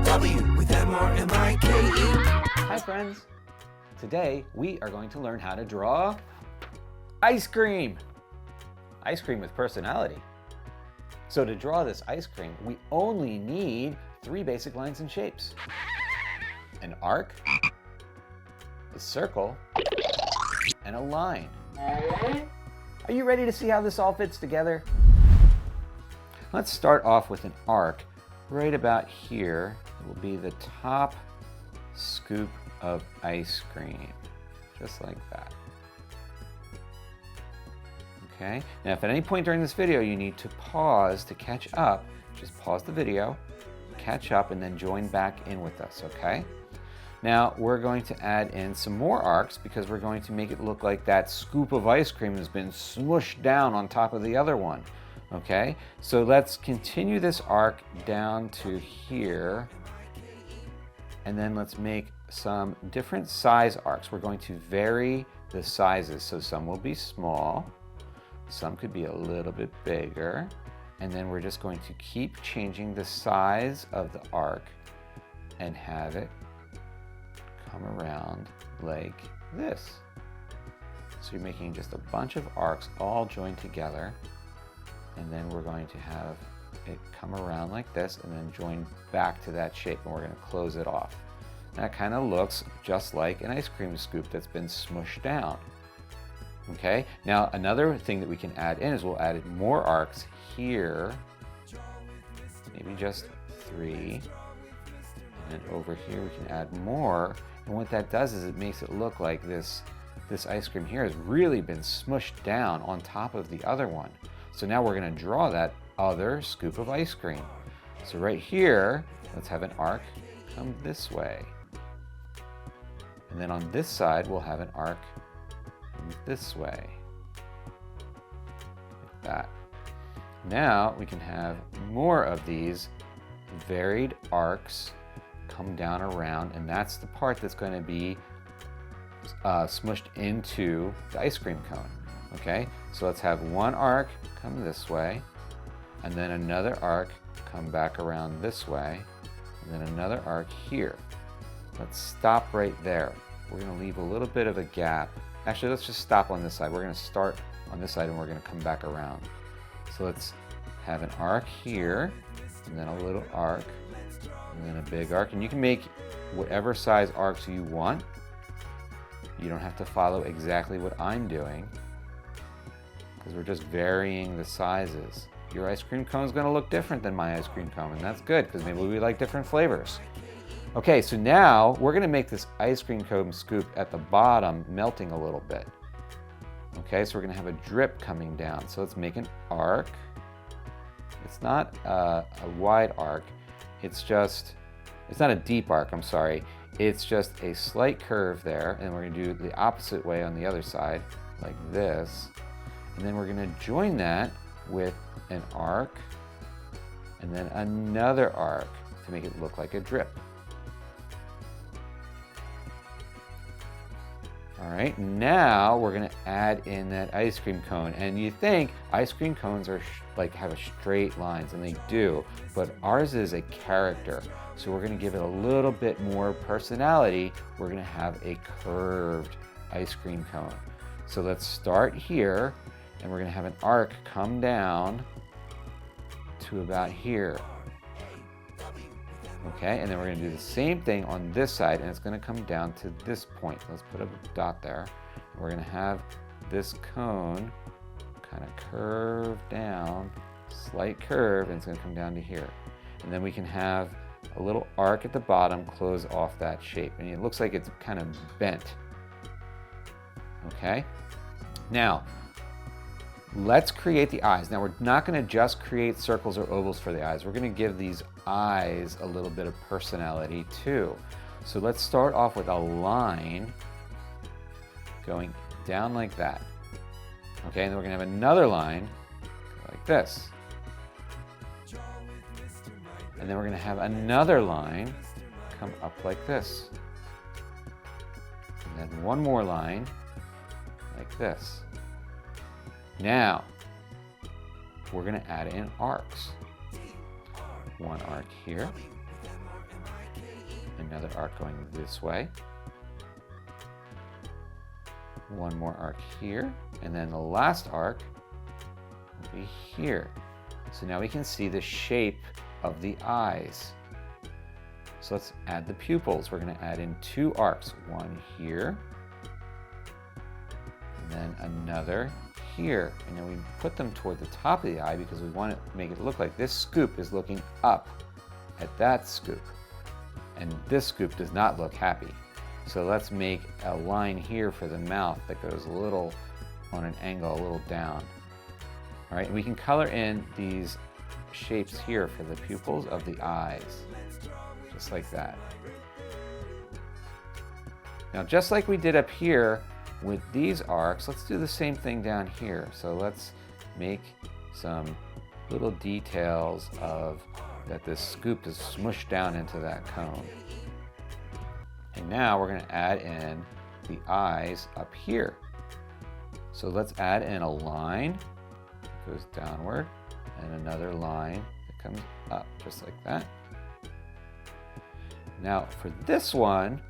W with MRMIKE. Hi friends! Today we are going to learn how to draw ice cream. Ice cream with personality. So to draw this ice cream, we only need 3 basic lines and shapes. An arc, a circle, and a line. Are you ready to see how this all fits together? Let's start off with an arc. Right about here will be the top scoop of ice cream, just like that. Okay, now if at any point during this video you need to pause to catch up, just pause the video, catch up, and then join back in with us, okay? Now we're going to add in some more arcs because we're going to make it look like that scoop of ice cream has been smooshed down on top of the other one, okay? So let's continue this arc down to here, and then let's make some different size arcs. We're going to vary the sizes, so some will be small, some could be a little bit bigger, and then we're just going to keep changing the size of the arc and have it come around like this. So you're making just a bunch of arcs all joined together, and then we're going to have it come around like this and then join back to that shape, and we're going to close it off. That kind of looks just like an ice cream scoop that's been smushed down. Okay, now another thing that we can add in is we'll add more arcs here, maybe just 3, and over here we can add more, and what that does is it makes it look like this ice cream here has really been smushed down on top of the other one. So now we're going to draw that other scoop of ice cream. So right here, let's have an arc come this way, and then on this side we'll have an arc this way, like that. Now we can have more of these varied arcs come down around, and that's the part that's going to be smushed into the ice cream cone. Okay, so let's have one arc come this way, and then another arc come back around this way, and then another arc here. Let's stop right there. We're going to leave a little bit of a gap. Actually, let's just stop on this side. We're going to start on this side and we're going to come back around. So let's have an arc here, and then a little arc, and then a big arc. And you can make whatever size arcs you want. You don't have to follow exactly what I'm doing, because we're just varying the sizes. Your ice cream cone is going to look different than my ice cream cone, and that's good because maybe we like different flavors. Okay, so now we're going to make this ice cream cone scoop at the bottom melting a little bit. Okay, so we're going to have a drip coming down. So let's make an arc. It's not a wide arc. It's not a deep arc, I'm sorry. It's just a slight curve there, and we're going to do the opposite way on the other side, like this. And then we're going to join that with an arc, and then another arc to make it look like a drip. All right, now we're going to add in that ice cream cone. And you think ice cream cones are have a straight lines, and they do, but ours is a character. So we're going to give it a little bit more personality. We're going to have a curved ice cream cone. So let's start here, and we're going to have an arc come down to about here. Okay, and then we're going to do the same thing on this side, and it's going to come down to this point. Let's put a dot there. We're going to have this cone kind of curve down, slight curve, and it's going to come down to here. And then we can have a little arc at the bottom close off that shape, and it looks like it's kind of bent. Okay, now let's create the eyes. Now we're not going to just create circles or ovals for the eyes. We're going to give these eyes a little bit of personality too. So let's start off with a line going down like that. Okay, and then we're going to have another line like this. And then we're going to have another line come up like this. And then one more line like this. Now, we're going to add in arcs. One arc here, another arc going this way. One more arc here, and then the last arc will be here. So now we can see the shape of the eyes. So let's add the pupils. We're going to add in 2 arcs, one here, and then another here. And then we put them toward the top of the eye because we want to make it look like this scoop is looking up at that scoop. And this scoop does not look happy. So let's make a line here for the mouth that goes a little on an angle, a little down. All right, and we can color in these shapes here for the pupils of the eyes, just like that. Now, just like we did up here with these arcs, let's do the same thing down here. So let's make some little details of that this scoop is smushed down into that cone. And now we're going to add in the eyes up here. So let's add in a line that goes downward and another line that comes up, just like that. Now for this one,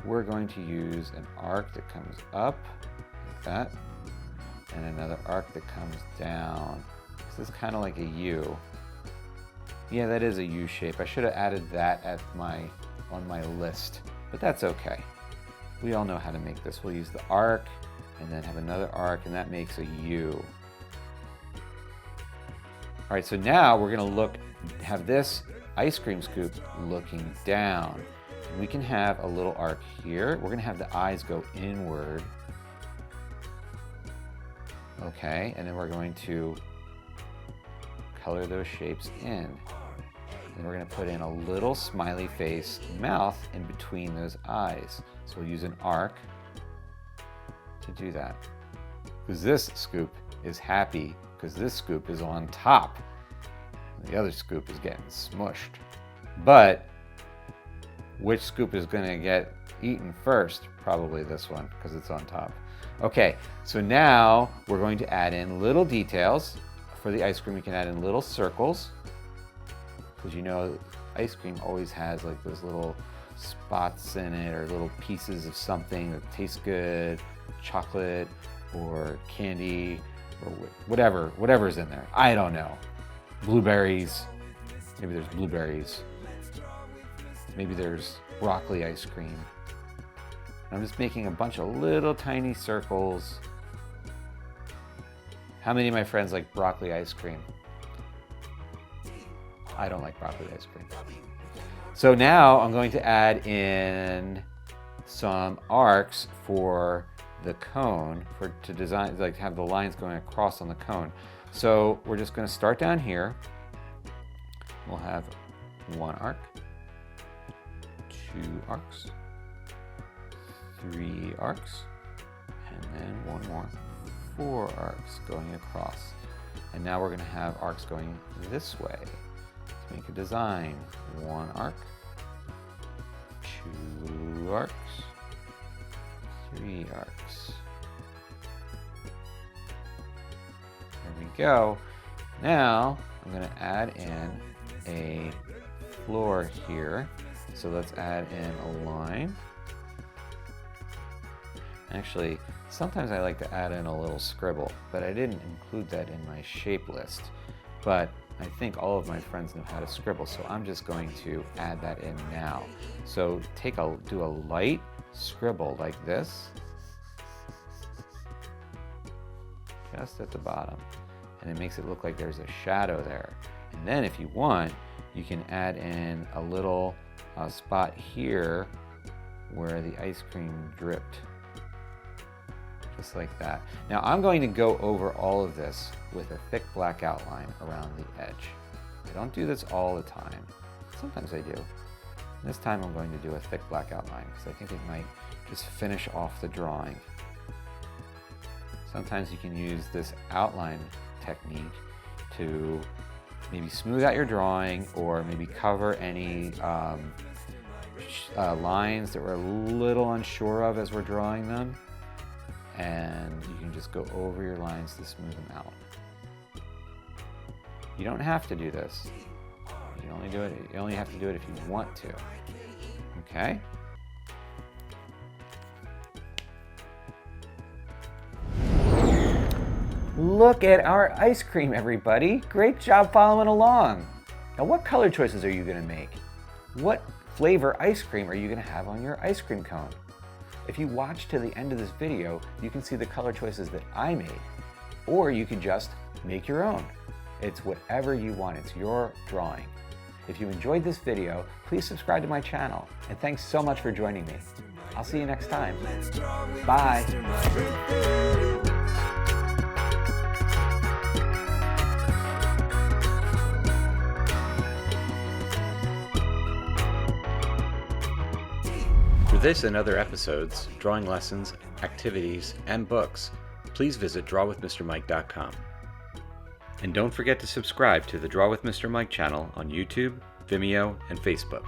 we're going to use an arc that comes up like that and another arc that comes down. This is kind of like a U. Yeah, that is a U shape. I should have added that on my list, but that's okay. We all know how to make this. We'll use the arc and then have another arc, and that makes a U. All right, so now we're gonna have this ice cream scoop looking down. And we can have a little arc here. We're gonna have the eyes go inward. Okay, and then we're going to color those shapes in. And we're going to put in a little smiley face mouth in between those eyes. So we'll use an arc to do that. Because this scoop is happy because this scoop is on top. The other scoop is getting smushed. But which scoop is going to get eaten first? Probably this one because it's on top. Okay, so now we're going to add in little details. For the ice cream, we can add in little circles. Because you know, ice cream always has like those little spots in it or little pieces of something that tastes good, chocolate or candy or whatever's in there. I don't know. Blueberries, maybe there's blueberries. Maybe there's broccoli ice cream. I'm just making a bunch of little tiny circles. How many of my friends like broccoli ice cream? I don't like broccoli ice cream. So now I'm going to add in some arcs for the cone to design, like have the lines going across on the cone. So we're just going to start down here. We'll have 1 arc, 2 arcs, 3 arcs, and then 1 more, 4 arcs going across. And now we're going to have arcs going this way. To make a design, 1 arc, 2 arcs, 3 arcs. There we go. Now I'm going to add in a floor here. So let's add in a line. Actually, sometimes I like to add in a little scribble, but I didn't include that in my shape list. But I think all of my friends know how to scribble, so I'm just going to add that in now. So do a light scribble like this, just at the bottom, and it makes it look like there's a shadow there. And then if you want, you can add in a little spot here where the ice cream dripped. Just like that. Now I'm going to go over all of this with a thick black outline around the edge. I don't do this all the time. Sometimes I do. This time I'm going to do a thick black outline because I think it might just finish off the drawing. Sometimes you can use this outline technique to maybe smooth out your drawing or maybe cover any lines that we're a little unsure of as we're drawing them. And you can just go over your lines to smooth them out. You don't have to do this. You only have to do it if you want to. Okay? Look at our ice cream, everybody. Great job following along. Now, what color choices are you going to make? What flavor ice cream are you going to have on your ice cream cone? If you watch to the end of this video, you can see the color choices that I made. Or you could just make your own. It's whatever you want. It's your drawing. If you enjoyed this video, please subscribe to my channel. And thanks so much for joining me. I'll see you next time. Bye. For this and other episodes, drawing lessons, activities, and books, please visit drawwithmrmike.com. And don't forget to subscribe to the Draw with Mr. Mike channel on YouTube, Vimeo, and Facebook.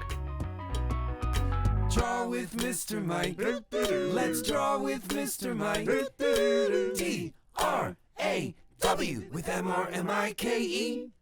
Draw with Mr. Mike. Let's draw with Mr. Mike. DRAW with MRMIKE.